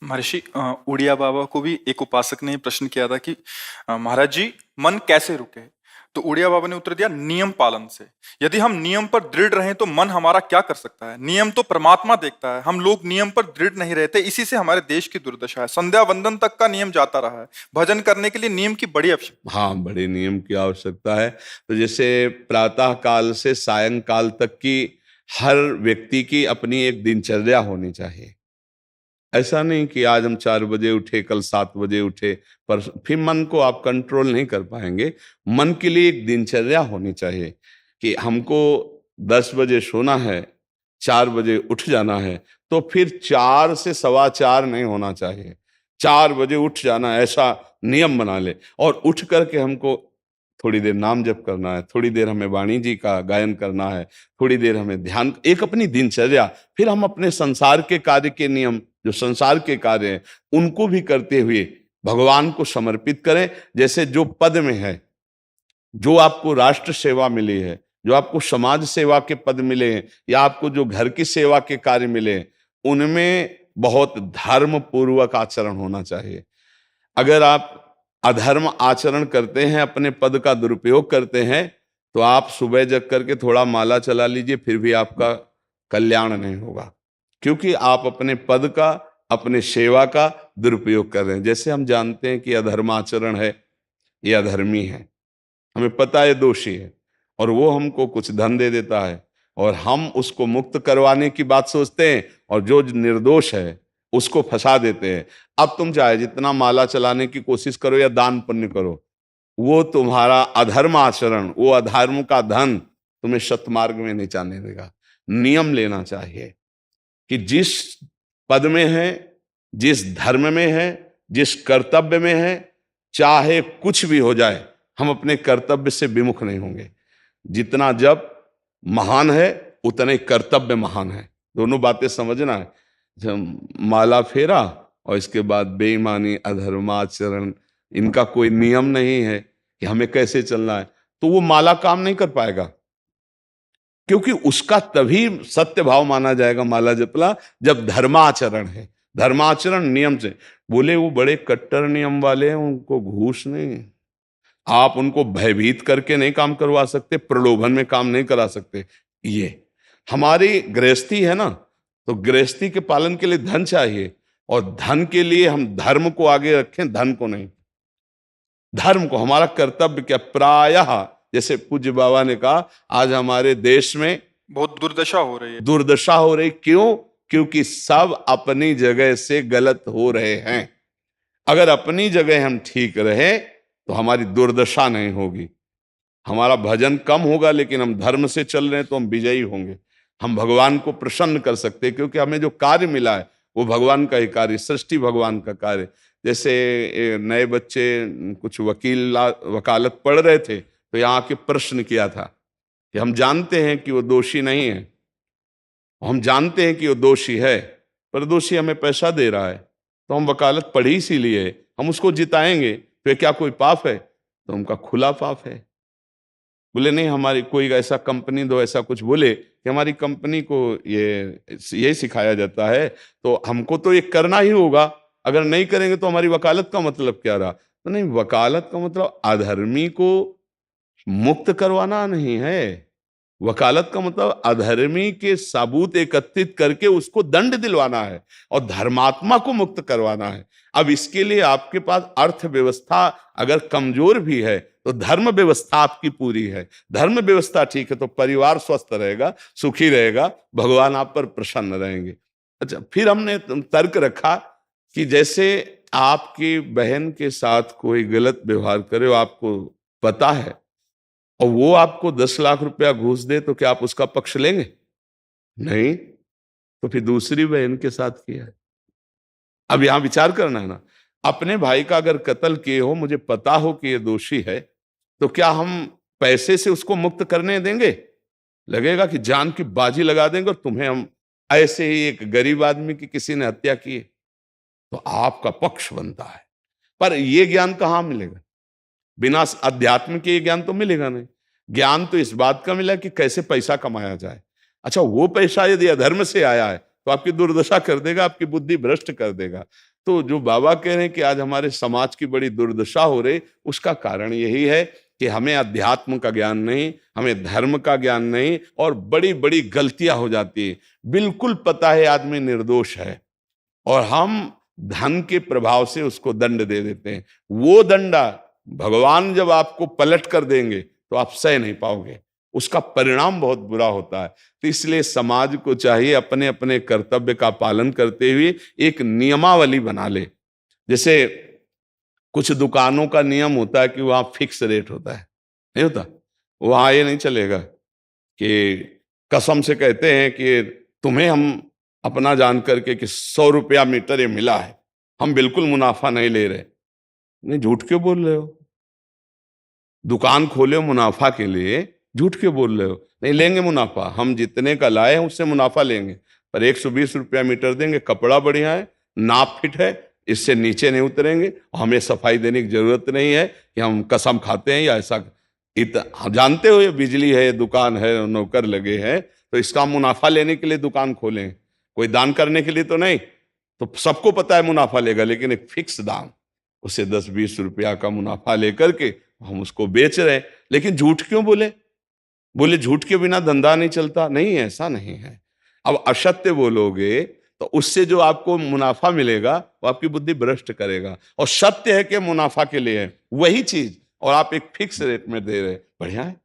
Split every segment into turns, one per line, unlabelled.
महर्षि उड़िया बाबा को भी एक उपासक ने प्रश्न किया था कि महाराज जी, मन कैसे रुके? तो उड़िया बाबा ने उत्तर दिया, नियम पालन से। यदि हम नियम पर दृढ़ रहें तो मन हमारा क्या कर सकता है? नियम तो परमात्मा देखता है। हम लोग नियम पर दृढ़ नहीं रहते, इसी से हमारे देश की दुर्दशा है। संध्या वंदन तक का नियम जाता रहा है। भजन करने के लिए नियम की बड़ी आवश्यकता।
हाँ, बड़े नियम की आवश्यकता है। तो जैसे प्रातः काल से सायंकाल तक की हर व्यक्ति की अपनी एक दिनचर्या होनी चाहिए। ऐसा नहीं कि आज हम 4 बजे उठे, कल 7 बजे उठे, पर फिर मन को आप कंट्रोल नहीं कर पाएंगे। मन के लिए एक दिनचर्या होनी चाहिए कि हमको 10 बजे सोना है, 4 बजे उठ जाना है। तो फिर 4 से 4:15 नहीं होना चाहिए, 4 बजे उठ जाना, ऐसा नियम बना ले। और उठ करके हमको थोड़ी देर नाम जप करना है, थोड़ी देर हमें वाणी जी का गायन करना है, थोड़ी देर हमें ध्यान, एक अपनी दिनचर्या। फिर हम अपने संसार के कार्य के नियम, जो संसार के कार्य हैं, उनको भी करते हुए भगवान को समर्पित करें। जैसे जो पद में है, जो आपको राष्ट्र सेवा मिली है, जो आपको समाज सेवा के पद मिले हैं, या आपको जो घर की सेवा के कार्य मिले हैं, उनमें बहुत धर्म पूर्वक आचरण होना चाहिए। अगर आप अधर्म आचरण करते हैं, अपने पद का दुरुपयोग करते हैं, तो आप सुबह जग करके थोड़ा माला चला लीजिए, फिर भी आपका कल्याण नहीं होगा, क्योंकि आप अपने पद का, अपने सेवा का दुरुपयोग कर रहे हैं। जैसे हम जानते हैं कि अधर्म आचरण है, ये अधर्मी है, हमें पता है दोषी है, और वो हमको कुछ धन दे देता है, और हम उसको मुक्त करवाने की बात सोचते हैं, और जो निर्दोष है उसको फंसा देते हैं। अब तुम चाहे जितना माला चलाने की कोशिश करो या दान पुण्य करो, वो तुम्हारा अधर्म आचरण, वो अधर्म का धन तुम्हें सतमार्ग में नहीं जाने देगा। नियम लेना चाहिए कि जिस पद में है, जिस धर्म में है, जिस कर्तव्य में है, चाहे कुछ भी हो जाए, हम अपने कर्तव्य से विमुख नहीं होंगे। जितना जप महान है, उतने कर्तव्य महान है। दोनों बातें समझना है। जब माला फेरा और इसके बाद बेईमानी, अधर्माचरण, इनका कोई नियम नहीं है कि हमें कैसे चलना है, तो वो माला काम नहीं कर पाएगा, क्योंकि उसका तभी सत्य भाव माना जाएगा माला जपला जब धर्माचरण है। धर्माचरण नियम से। बोले वो बड़े कट्टर नियम वाले हैं, उनको घूस नहीं, आप उनको भयभीत करके नहीं काम करवा सकते, प्रलोभन में काम नहीं करा सकते। ये हमारी गृहस्थी है ना, तो गृहस्थी के पालन के लिए धन चाहिए, और धन के लिए हम धर्म को आगे रखें, धन को नहीं। धर्म को, हमारा कर्तव्य क्या, प्रायः जैसे पूज्य बाबा ने कहा, आज हमारे देश में
बहुत दुर्दशा हो रही है।
दुर्दशा हो रही, क्यों? क्योंकि सब अपनी जगह से गलत हो रहे हैं। अगर अपनी जगह हम ठीक रहे तो हमारी दुर्दशा नहीं होगी, हमारा भजन कम होगा, लेकिन हम धर्म से चल रहे हैं तो हम विजयी होंगे। हम भगवान को प्रसन्न कर सकते हैं, क्योंकि हमें जो कार्य मिला है वो भगवान का ही कार्य, सृष्टि भगवान का कार्य। जैसे नए बच्चे कुछ वकालत पढ़ रहे थे, तो यहाँ के प्रश्न किया था कि हम जानते हैं कि वो दोषी नहीं है, हम जानते हैं कि वो दोषी है, पर दोषी हमें पैसा दे रहा है, तो हम वकालत पढ़ी इसीलिए, हम उसको जिताएंगे, तो क्या कोई पाप है? तो उनका खुला पाप है। बोले नहीं, हमारी कोई ऐसा कंपनी दो, ऐसा कुछ बोले कि हमारी कंपनी को ये सिखाया जाता है, तो हमको तो ये करना ही होगा, अगर नहीं करेंगे तो हमारी वकालत का मतलब क्या रहा? तो नहीं, वकालत का मतलब अधर्मी को मुक्त करवाना नहीं है। वकालत का मतलब अधर्मी के सबूत एकत्रित करके उसको दंड दिलवाना है, और धर्मात्मा को मुक्त करवाना है। अब इसके लिए आपके पास अर्थव्यवस्था अगर कमजोर भी है, तो धर्म व्यवस्था आपकी पूरी है। धर्म व्यवस्था ठीक है तो परिवार स्वस्थ रहेगा, सुखी रहेगा, भगवान आप पर प्रसन्न रहेंगे। अच्छा, फिर हमने तर्क रखा कि जैसे आपकी बहन के साथ कोई गलत व्यवहार करे, आपको पता है, और वो आपको 10 लाख रुपया घूस दे, तो क्या आप उसका पक्ष लेंगे? नहीं। तो फिर दूसरी बहन के साथ किया है। अब यहां विचार करना है ना, अपने भाई का अगर कत्ल किए हो, मुझे पता हो कि ये दोषी है, तो क्या हम पैसे से उसको मुक्त करने देंगे? लगेगा कि जान की बाजी लगा देंगे, और तुम्हें हम, ऐसे ही एक गरीब आदमी की किसी ने हत्या की है, तो आपका पक्ष बनता है। पर यह ज्ञान कहां मिलेगा? बिना अध्यात्म के ये ज्ञान तो मिलेगा नहीं। ज्ञान तो इस बात का मिला कि कैसे पैसा कमाया जाए। अच्छा, वो पैसा यदि अधर्म से आया है तो आपकी दुर्दशा कर देगा, आपकी बुद्धि भ्रष्ट कर देगा। तो जो बाबा कह रहे हैं कि आज हमारे समाज की बड़ी दुर्दशा हो रही, उसका कारण यही है कि हमें अध्यात्म का ज्ञान नहीं, हमें धर्म का ज्ञान नहीं, और बड़ी बड़ी गलतियां हो जाती है। बिल्कुल पता है आदमी निर्दोष है और हम धन के प्रभाव से उसको दंड दे देते हैं। वो दंडा भगवान जब आपको पलट कर देंगे तो आप सह नहीं पाओगे, उसका परिणाम बहुत बुरा होता है। तो इसलिए समाज को चाहिए अपने अपने कर्तव्य का पालन करते हुए एक नियमावली बना ले। जैसे कुछ दुकानों का नियम होता है कि वहां फिक्स रेट होता है, नहीं होता? वहां ये नहीं चलेगा कि कसम से कहते हैं कि तुम्हें हम अपना जान करके कि 100 रुपया मीटर ये मिला है, हम बिल्कुल मुनाफा नहीं ले रहे। नहीं, झूठ क्यों बोल रहे हो? दुकान खोले हो मुनाफा के लिए, झूठ क्यों बोल रहे हो? नहीं लेंगे मुनाफा, हम जितने का लाए हैं उससे मुनाफा लेंगे, पर 120 रुपया मीटर देंगे, कपड़ा बढ़िया है, नाप फिट है, इससे नीचे नहीं उतरेंगे, हमें सफाई देने की जरूरत नहीं है कि हम कसम खाते हैं या ऐसा। हम जानते हो ये बिजली है, दुकान है, नौकर लगे हैं, तो इसका मुनाफा लेने के लिए दुकान खोलें, कोई दान करने के लिए तो नहीं। तो सबको पता है मुनाफा लेगा, लेकिन एक फिक्स दाम, उसे 10-20 रुपया का मुनाफा लेकर के हम उसको बेच रहे हैं। लेकिन झूठ क्यों बोले? बोले झूठ के बिना धंधा नहीं चलता। नहीं, ऐसा नहीं है। अब असत्य बोलोगे तो उससे जो आपको मुनाफा मिलेगा वो आपकी बुद्धि भ्रष्ट करेगा, और सत्य है कि मुनाफा के लिए है वही चीज, और आप एक फिक्स रेट में दे रहे, बढ़िया है।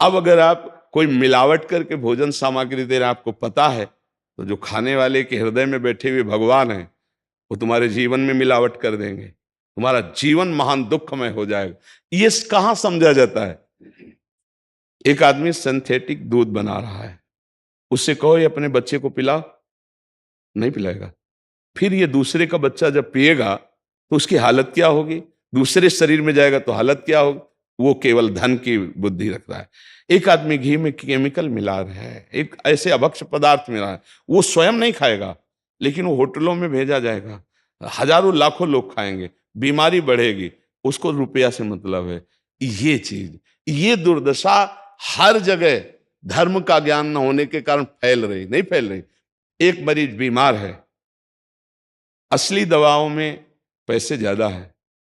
अब अगर आप कोई मिलावट करके भोजन सामग्री दे रहे हैं, आपको पता है, तो जो खाने वाले के हृदय में बैठे हुए भगवान हैं वो तुम्हारे जीवन में मिलावट कर देंगे, तुम्हारा जीवन महान दुखमय हो जाएगा। ये कहां समझा जाता है? एक आदमी सिंथेटिक दूध बना रहा है, उससे कहो ये अपने बच्चे को पिला, नहीं पिलाएगा। फिर ये दूसरे का बच्चा जब पिएगा तो उसकी हालत क्या होगी? दूसरे शरीर में जाएगा तो हालत क्या होगी? वो केवल धन की बुद्धि रख रहा है। एक आदमी घी में केमिकल मिला रहा है, एक ऐसे अभक्ष पदार्थ मिला है, वो स्वयं नहीं खाएगा, लेकिन वो होटलों में भेजा जाएगा, हजारों लाखों लोग खाएंगे, बीमारी बढ़ेगी, उसको रुपया से मतलब है। ये चीज, ये दुर्दशा हर जगह धर्म का ज्ञान न होने के कारण फैल रही, नहीं फैल रही। एक मरीज बीमार है, असली दवाओं में पैसे ज्यादा है,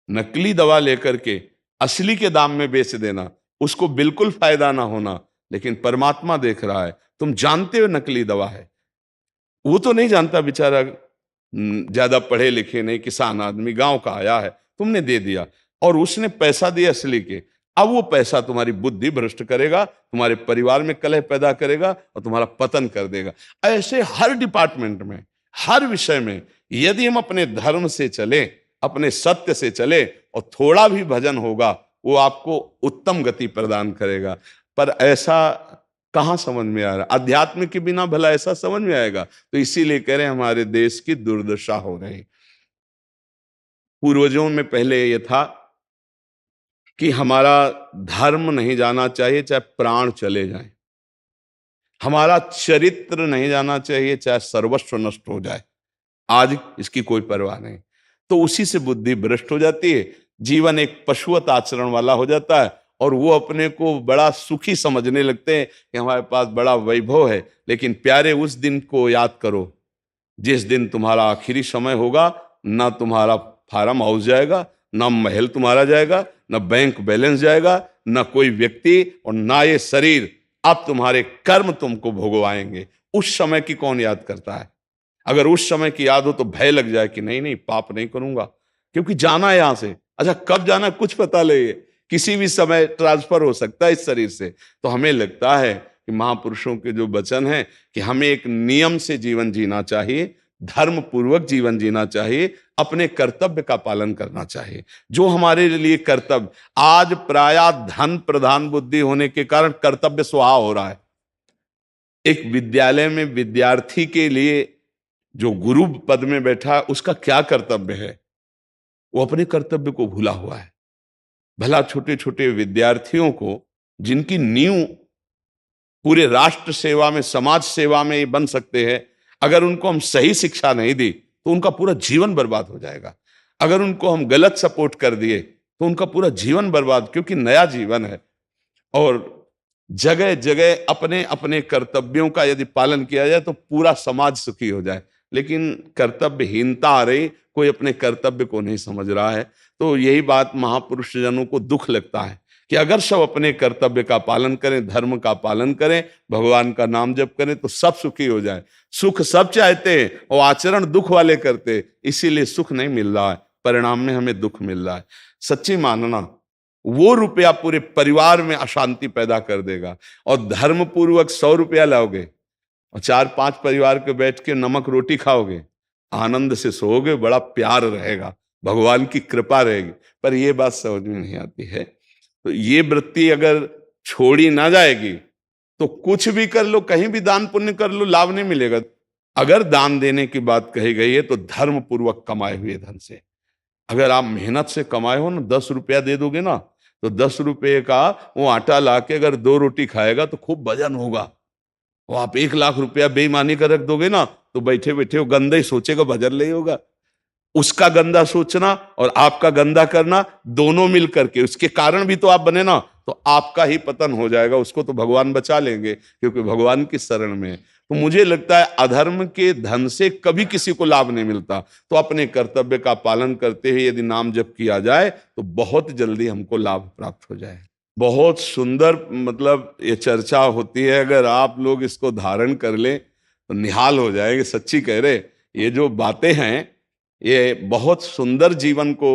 नकली दवा लेकर के असली के दाम में बेच देना, उसको बिल्कुल फायदा ना होना, लेकिन परमात्मा देख रहा है। तुम जानते हो नकली दवा है, वो तो नहीं जानता बेचारा, ज्यादा पढ़े लिखे नहीं, किसान आदमी गांव का आया है, तुमने दे दिया और उसने पैसा दिया असली के। अब वो पैसा तुम्हारी बुद्धि भ्रष्ट करेगा, तुम्हारे परिवार में कलह पैदा करेगा और तुम्हारा पतन कर देगा। ऐसे हर डिपार्टमेंट में, हर विषय में यदि हम अपने धर्म से चले, अपने सत्य से चले और थोड़ा भी भजन होगा, वो आपको उत्तम गति प्रदान करेगा। पर ऐसा कहां समझ में आ रहा? अध्यात्म के बिना भला ऐसा समझ में आएगा? तो इसीलिए कह रहे हैं हमारे देश की दुर्दशा हो रही। पूर्वजों में पहले यह था कि हमारा धर्म नहीं जाना चाहिए चाहे प्राण चले जाएं, हमारा चरित्र नहीं जाना चाहिए चाहे सर्वस्व नष्ट हो जाए। आज इसकी कोई परवाह नहीं, तो उसी से बुद्धि भ्रष्ट हो जाती है, जीवन एक पशुवत आचरण वाला हो जाता है, और वो अपने को बड़ा सुखी समझने लगते हैं कि हमारे पास बड़ा वैभव है। लेकिन प्यारे, उस दिन को याद करो जिस दिन तुम्हारा आखिरी समय होगा, ना तुम्हारा फार्म हाउस जाएगा, ना महल तुम्हारा जाएगा, ना बैंक बैलेंस जाएगा, ना कोई व्यक्ति, और ना ये शरीर। अब तुम्हारे कर्म तुमको भोगवाएंगे। उस समय की कौन याद करता है? अगर उस समय की याद हो तो भय लग जाए कि नहीं नहीं, पाप नहीं करूंगा, क्योंकि जाना है यहां से। अच्छा, कब जाना कुछ पता नहीं, किसी भी समय ट्रांसफर हो सकता है इस शरीर से। तो हमें लगता है कि महापुरुषों के जो वचन हैं कि हमें एक नियम से जीवन जीना चाहिए, धर्म पूर्वक जीवन जीना चाहिए, अपने कर्तव्य का पालन करना चाहिए। जो हमारे लिए कर्तव्य, आज प्रायः धन प्रधान बुद्धि होने के कारण कर्तव्य स्वाहा हो रहा है। एक विद्यालय में विद्यार्थी के लिए जो गुरु पद में बैठा है, उसका क्या कर्तव्य है? वो अपने कर्तव्य को भूला हुआ है। भला छोटे छोटे विद्यार्थियों को, जिनकी नींव पूरे राष्ट्र सेवा में, समाज सेवा में ये बन सकते हैं, अगर उनको हम सही शिक्षा नहीं दी तो उनका पूरा जीवन बर्बाद हो जाएगा। अगर उनको हम गलत सपोर्ट कर दिए तो उनका पूरा जीवन बर्बाद, क्योंकि नया जीवन है। और जगह जगह अपने अपने कर्तव्यों का यदि पालन किया जाए तो पूरा समाज सुखी हो जाए। लेकिन कर्तव्यहीनता आ रही, कोई अपने कर्तव्य को नहीं समझ रहा है। तो यही बात महापुरुष जनों को दुख लगता है कि अगर सब अपने कर्तव्य का पालन करें, धर्म का पालन करें, भगवान का नाम जप करें तो सब सुखी हो जाए। सुख सब चाहते हैं और आचरण दुख वाले करते, इसीलिए सुख नहीं मिल रहा है, परिणाम में हमें दुख मिल रहा है। सच्ची मानना, वो रुपया पूरे परिवार में अशांति पैदा कर देगा। और धर्म पूर्वक 100 रुपया लाओगे और 4-5 परिवार के बैठ के नमक रोटी खाओगे, आनंद से सोओगे, बड़ा प्यार रहेगा, भगवान की कृपा रहेगी। पर ये बात समझ में नहीं आती है। तो ये वृत्ति अगर छोड़ी ना जाएगी तो कुछ भी कर लो, कहीं भी दान पुण्य कर लो, लाभ नहीं मिलेगा। अगर दान देने की बात कही गई है तो धर्म पूर्वक कमाए हुए धन से। अगर आप मेहनत से कमाए हो ना, 10 रुपया दे दोगे ना, तो 10 रुपये का वो आटा लाके अगर 2 रोटी खाएगा तो खूब वजन होगा। वो आप 1 लाख रुपया बेईमानी का रख दोगे ना, तो बैठे बैठे वो गंदा ही सोचेगा, भजन नहीं होगा। उसका गंदा सोचना और आपका गंदा करना, दोनों मिल करके, उसके कारण भी तो आप बने ना, तो आपका ही पतन हो जाएगा। उसको तो भगवान बचा लेंगे क्योंकि भगवान की शरण में है। तो मुझे लगता है अधर्म के धन से कभी किसी को लाभ नहीं मिलता। तो अपने कर्तव्य का पालन करते हुए यदि नाम जप किया जाए तो बहुत जल्दी हमको लाभ प्राप्त हो जाए। बहुत सुंदर, मतलब ये चर्चा होती है, अगर आप लोग इसको धारण कर लें तो निहाल हो जाएंगे। सच्ची कह रहे, ये जो बातें हैं ये बहुत सुंदर जीवन को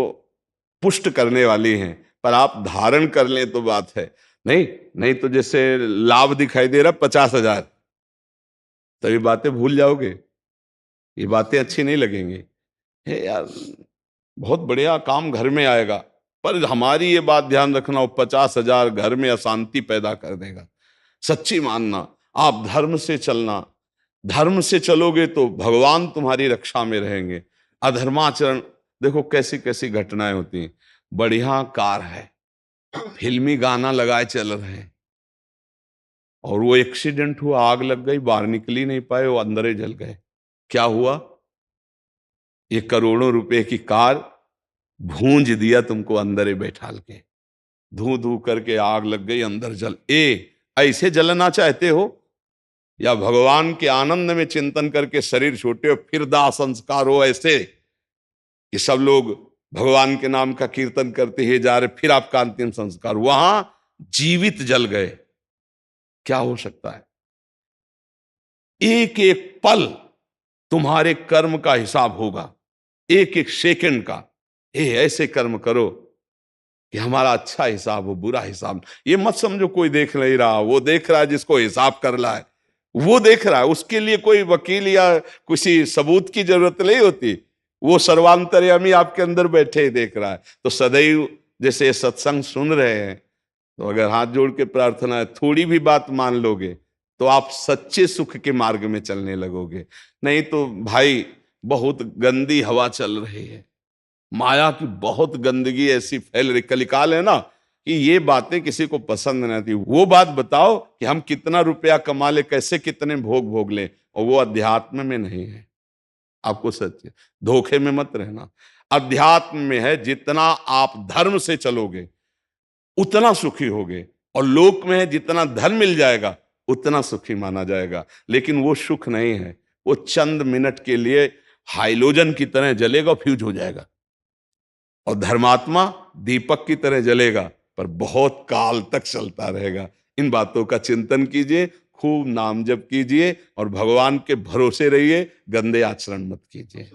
पुष्ट करने वाली हैं, पर आप धारण कर लें तो बात है। नहीं नहीं तो जैसे लाभ दिखाई दे रहा 50,000, तो ये बातें भूल जाओगे, ये बातें अच्छी नहीं लगेंगी। हे यार, बहुत बढ़िया काम घर में आएगा, पर हमारी ये बात ध्यान रखना, वो 50,000 घर में अशांति पैदा कर देगा। सच्ची मानना, आप धर्म से चलना, धर्म से चलोगे तो भगवान तुम्हारी रक्षा में रहेंगे। अधर्माचरण, देखो कैसी कैसी घटनाएं होती हैं। बढ़िया कार है, फिल्मी गाना लगाए चल रहे हैं, और वो एक्सीडेंट हुआ, आग लग गई, बाहर निकल ही नहीं पाए, वो अंदर ही जल गए। क्या हुआ? ये करोड़ों रुपए की कार भूंज दिया तुमको अंदर ही बैठाल के, धू धू करके आग लग गई, अंदर जल। ऐसे जलना चाहते हो या भगवान के आनंद में चिंतन करके शरीर छोटे हो फिर दाह संस्कार हो ऐसे कि सब लोग भगवान के नाम का कीर्तन करते ही जा रहे, फिर आपका अंतिम संस्कार वहां जीवित जल गए? क्या हो सकता है? एक एक पल तुम्हारे कर्म का हिसाब होगा, एक एक सेकंड का। ऐसे कर्म करो कि हमारा अच्छा हिसाब हो, बुरा हिसाब। ये मत समझो कोई देख नहीं रहा, वो देख रहा है जिसको हिसाब करना है, वो देख रहा है। उसके लिए कोई वकील या किसी सबूत की जरूरत नहीं होती, वो सर्वांतर्यामी आपके अंदर बैठे ही देख रहा है। तो सदैव जैसे सत्संग सुन रहे हैं, तो अगर हाथ जोड़ के प्रार्थना है, थोड़ी भी बात मान लोगे तो आप सच्चे सुख के मार्ग में चलने लगोगे। नहीं तो भाई बहुत गंदी हवा चल रही है, माया की बहुत गंदगी ऐसी फैल रही, कलिकाल है ना, कि ये बातें किसी को पसंद नहीं आती। वो बात बताओ कि हम कितना रुपया कमा ले, कैसे कितने भोग भोग ले, और वो अध्यात्म में नहीं है। आपको सच धोखे में मत रहना, अध्यात्म में है। जितना आप धर्म से चलोगे उतना सुखी होगे, और लोक में है जितना धन मिल जाएगा उतना सुखी माना जाएगा। लेकिन वो सुख नहीं है, वो चंद मिनट के लिए हाइलोजन की तरह जलेगा, फ्यूज हो जाएगा। और धर्मात्मा दीपक की तरह जलेगा, पर बहुत काल तक चलता रहेगा। इन बातों का चिंतन कीजिए, खूब नाम जप कीजिए और भगवान के भरोसे रहिए, गंदे आचरण मत कीजिए।